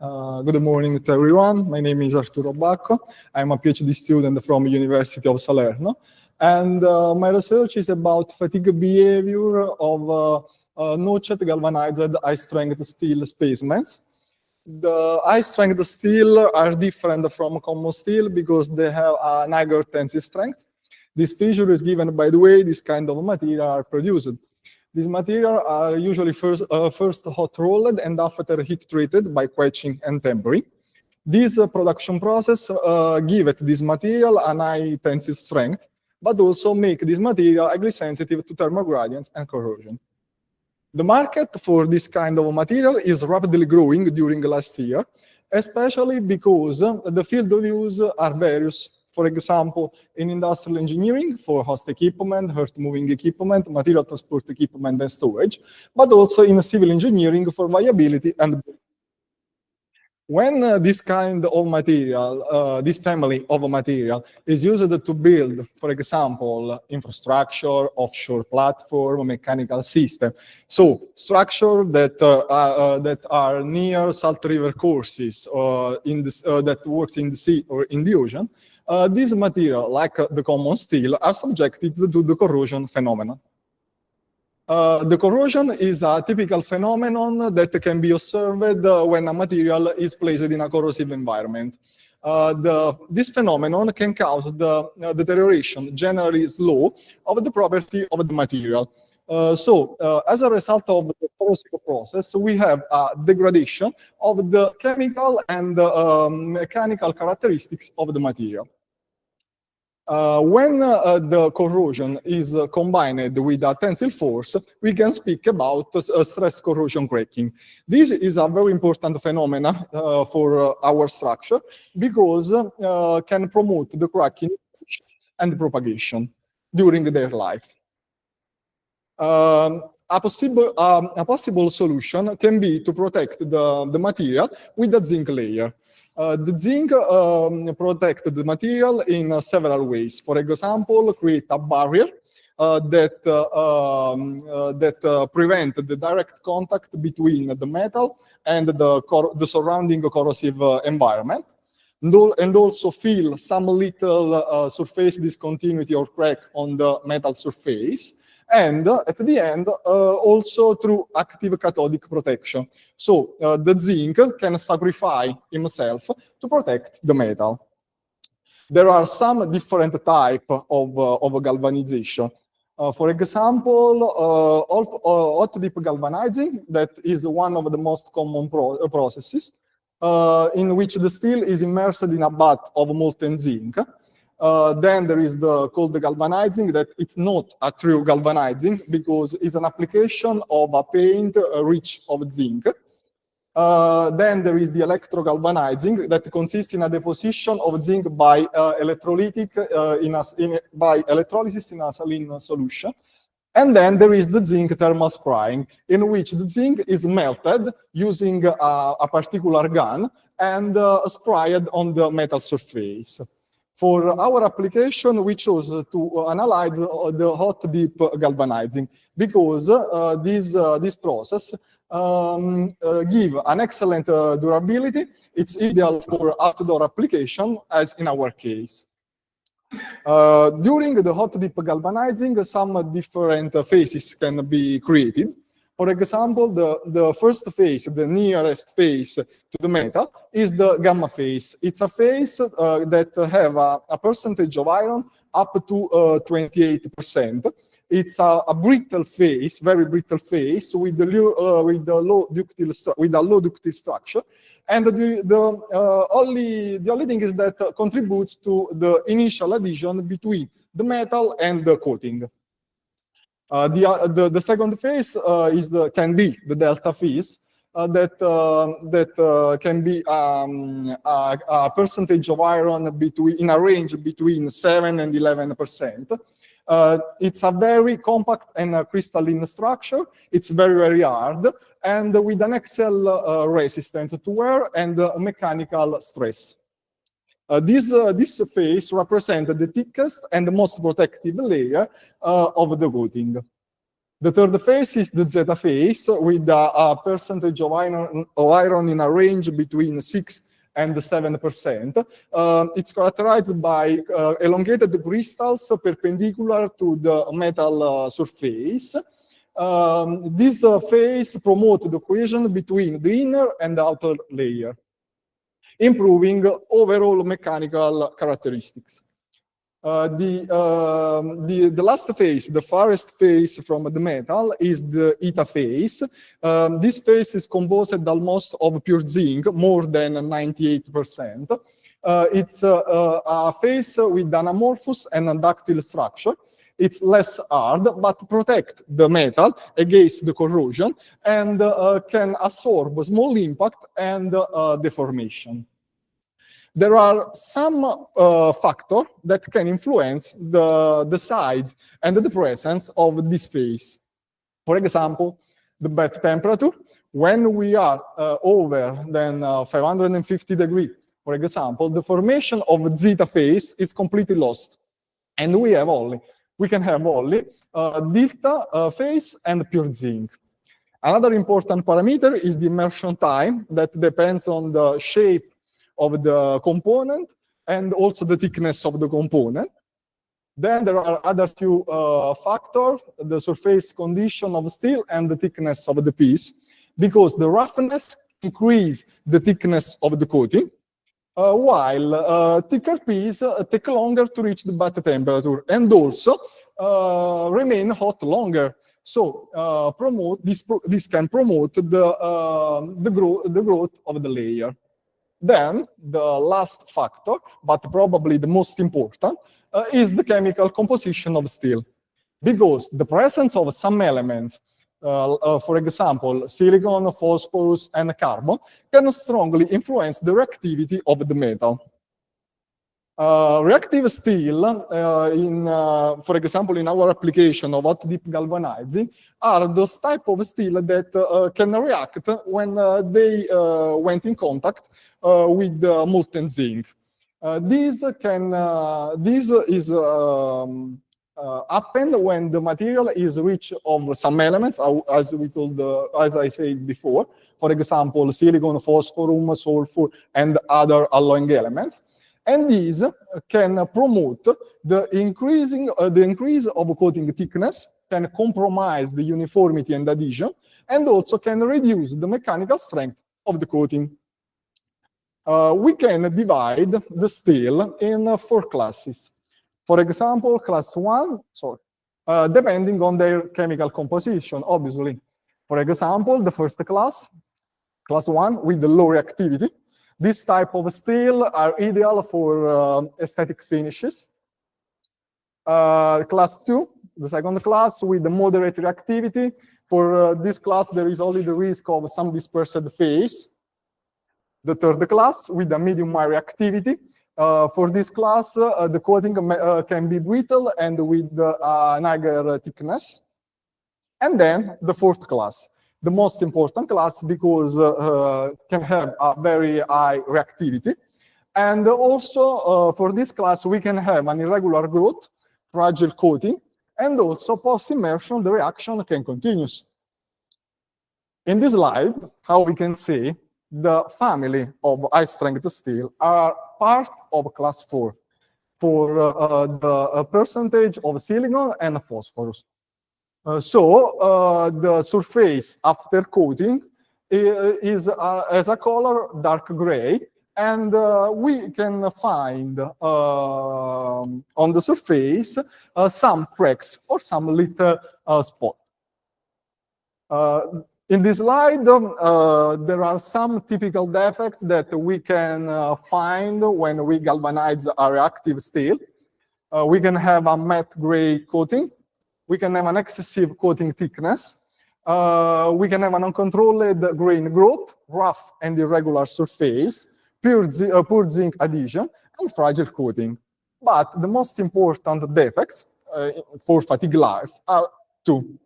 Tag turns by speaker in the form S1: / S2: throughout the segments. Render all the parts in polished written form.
S1: Good morning to everyone. My name is Arturo Bacco. I'm a PhD student from University of Salerno. And my research is about fatigue behavior of notched galvanized high-strength steel specimens. The high-strength steel are different from common steel because they have an higher tensile strength. This feature is given by the way this kind of material are produced. These materials are usually first hot rolled and after heat treated by quenching and tempering. This production process gives this material a high tensile strength, but also make this material highly sensitive to thermal gradients and corrosion. The market for this kind of material is rapidly growing during last year, especially because the field of use are various. For example, in industrial engineering for hoist equipment, earth-moving equipment, material transport equipment and storage, but also in civil engineering for viability and when this kind of material, this family of material is used to build, for example, infrastructure, offshore platform, mechanical system, so structure that are near salt river courses that works in the sea or in the ocean, these materials, like the common steel, are subjected to the corrosion phenomenon. The corrosion is a typical phenomenon that can be observed when a material is placed in a corrosive environment. This phenomenon can cause the deterioration, generally slow, of the property of the material. As a result of the corrosive process, we have a degradation of the chemical and mechanical characteristics of the material. When the corrosion is combined with a tensile force, we can speak about stress corrosion cracking. This is a very important phenomenon for our structure because can promote the cracking and propagation during their life. A possible solution can be to protect the material with a zinc layer. The zinc protects the material in several ways. For example, create a barrier that prevent the direct contact between the metal and the surrounding corrosive environment, and also fill some little surface discontinuity or crack on the metal surface. And at the end, also through active cathodic protection. So the zinc can sacrifice himself to protect the metal. There are some different types of galvanization. For example, hot dip galvanizing, that is one of the most common processes, in which the steel is immersed in a bath of molten zinc. Then there is the cold galvanizing, that it's not a true galvanizing because it's an application of a paint rich of zinc. Then there is the electrogalvanizing that consists in a deposition of zinc by by electrolysis in a saline solution. And then there is the zinc thermal spraying, in which the zinc is melted using a particular gun and sprayed on the metal surface. For our application, we chose to analyze the hot dip galvanizing because this process gives an excellent durability. It's ideal for outdoor application, as in our case. During the hot dip galvanizing, some different phases can be created. For example, the first phase, the nearest phase to the metal, is the gamma phase. It's a phase that have a percentage of iron up to 28%. It's a brittle phase, very brittle phase, with a low ductile structure. And the only thing is that contributes to the initial adhesion between the metal and the coating. The second phase can be the delta phase that can be a percentage of iron in a range between 7 and 11%. It's a very compact and crystalline structure. It's very, very hard, and with an excellent resistance to wear and mechanical stress. This phase represents the thickest and the most protective layer of the coating. The third phase is the zeta phase with a percentage of iron in a range between 6 and 7%. It's characterized by elongated crystals perpendicular to the metal surface. This phase promotes the cohesion between the inner and the outer layer, improving overall mechanical characteristics. The last phase, the farthest phase from the metal, is the eta phase. This phase is composed almost of pure zinc, more than 98%. It's a phase with an amorphous and ductile structure. It's less hard, but protect the metal against the corrosion and can absorb small impact and deformation. There are some factors that can influence the size and the presence of this phase. For example, the bed temperature. When we are over than 550 degrees, for example, the formation of zeta phase is completely lost. And we can have only delta phase and pure zinc. Another important parameter is the immersion time that depends on the shape of the component and also the thickness of the component. Then there are other two factors, the surface condition of steel and the thickness of the piece, because the roughness increase the thickness of the coating, while thicker piece take longer to reach the bed temperature and also remain hot longer. So this can promote the growth of the layer. Then the last factor, but probably the most important, is the chemical composition of steel. Because the presence of some elements, for example, silicon, phosphorus, and carbon, can strongly influence the reactivity of the metal. Reactive steel, for example, in our application of hot dip galvanizing, are those type of steel that can react when they went in contact with molten zinc. This is happen when the material is rich of some elements, as I said before. For example, silicon, phosphorus, sulfur, and other alloying elements. And these can promote the increase of coating thickness, can compromise the uniformity and adhesion, and also can reduce the mechanical strength of the coating. We can divide the steel in 4 classes. For example, class 1, depending on their chemical composition, obviously. For example, the first class 1 with the low reactivity. This type of steel are ideal for aesthetic finishes. Class 2, the second class with the moderate reactivity. For this class, there is only the risk of some dispersed phase. The third class with the medium high reactivity. For this class, the coating can be brittle and with an higher thickness. And then the fourth class, the most important class because can have a very high reactivity. And also for this class, we can have an irregular growth, fragile coating, and also post-immersion, the reaction can continue. In this slide, how we can see the family of high-strength steel are part of class 4 for the percentage of silicon and phosphorus. The surface after coating is as a color dark gray, and we can find on the surface some cracks or some little spots. In this slide, there are some typical defects that we can find when we galvanize a reactive steel. We can have a matte gray coating. We can have an excessive coating thickness. We can have an uncontrolled grain growth, rough and irregular surface, poor zinc adhesion, and fragile coating. But the most important defects for fatigue life are 2.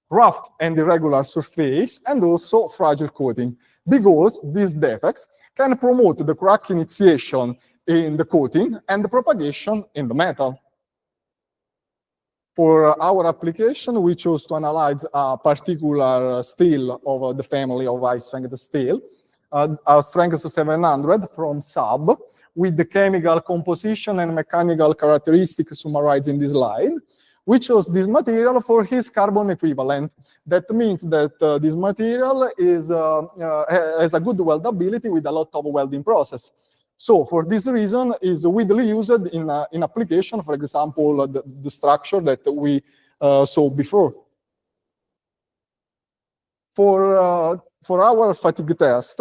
S1: Rough and irregular surface, and also fragile coating, because these defects can promote the crack initiation in the coating and the propagation in the metal. For our application, we chose to analyze a particular steel of the family of high-strength steel, a strength 700 from SAB, with the chemical composition and mechanical characteristics summarized in this slide. We chose this material for his carbon equivalent. That means that this material has a good weldability with a lot of welding process. So for this reason, is widely used in application, for example, the structure that we saw before. For our fatigue test,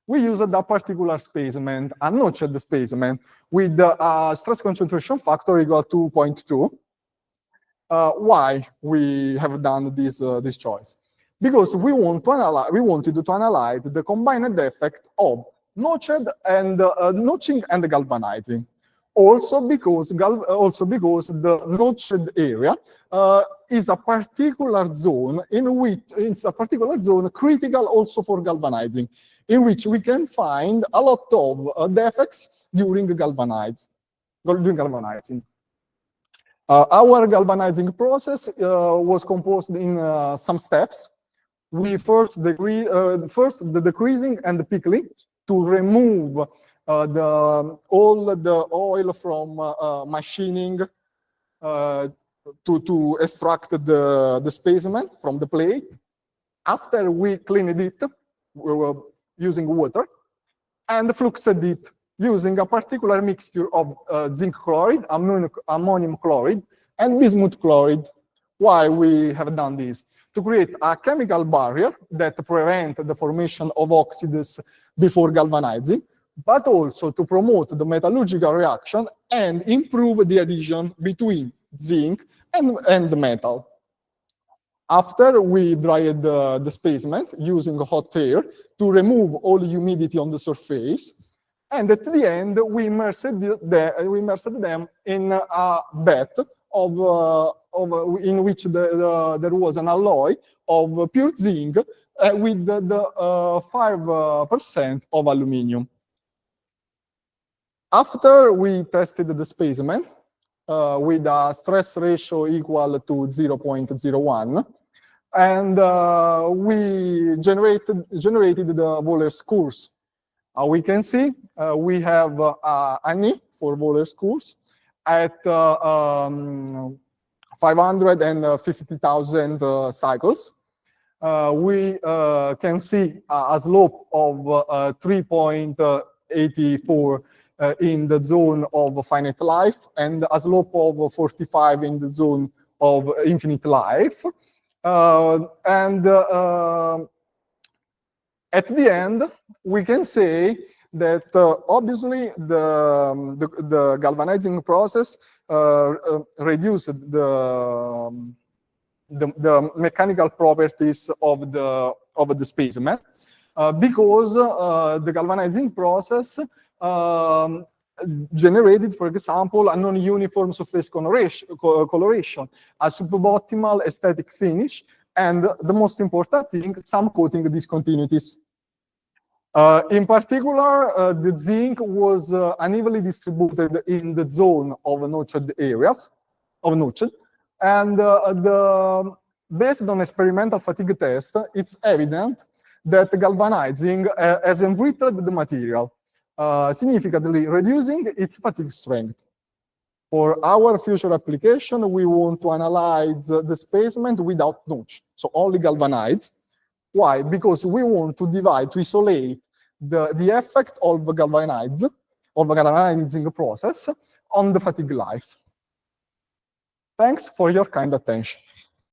S1: we used a particular specimen, a notched specimen, with a stress concentration factor equal to 2.2. Why we have done this choice? Because we wanted to analyze the combined effect of notching and galvanizing. Also because the notched area is a particular zone in which it's a particular zone critical also for galvanizing, in which we can find a lot of defects during galvanizing. Our galvanizing process was composed in some steps. We first the decreasing and the pickling to remove all the oil from machining to extract the specimen from the plate. After we cleaned it, we were using water, and fluxed it using a particular mixture of zinc chloride, ammonium chloride, and bismuth chloride. Why we have done this? To create a chemical barrier that prevents the formation of oxides before galvanizing, but also to promote the metallurgical reaction and improve the adhesion between zinc and metal. After we dried the specimen using hot air to remove all humidity on the surface, and at the end we immersed them in a bath in which there was an alloy of pure zinc with the 5% of aluminium. After we tested the specimen with a stress ratio equal to 0.01, and we generated the Wohler's curves. We can see we have an E for Wohler's curves at 550,000 cycles. We can see a slope of 3.84 in the zone of finite life, and a slope of 45 in the zone of infinite life. At the end, we can say that obviously the galvanizing process reduced the mechanical properties of the specimen because the galvanizing process generated, for example, a non-uniform surface coloration, a suboptimal aesthetic finish, and the most important thing, some coating discontinuities. In particular, the zinc was unevenly distributed in the zone of notched areas, and based on experimental fatigue test, it's evident that galvanizing has embrittled the material, significantly reducing its fatigue strength. For our future application, we want to analyze the specimen without notch, so only galvanized. Why? Because we want to isolate the effect of the galvanizing process on the fatigue life. Thanks for your kind attention.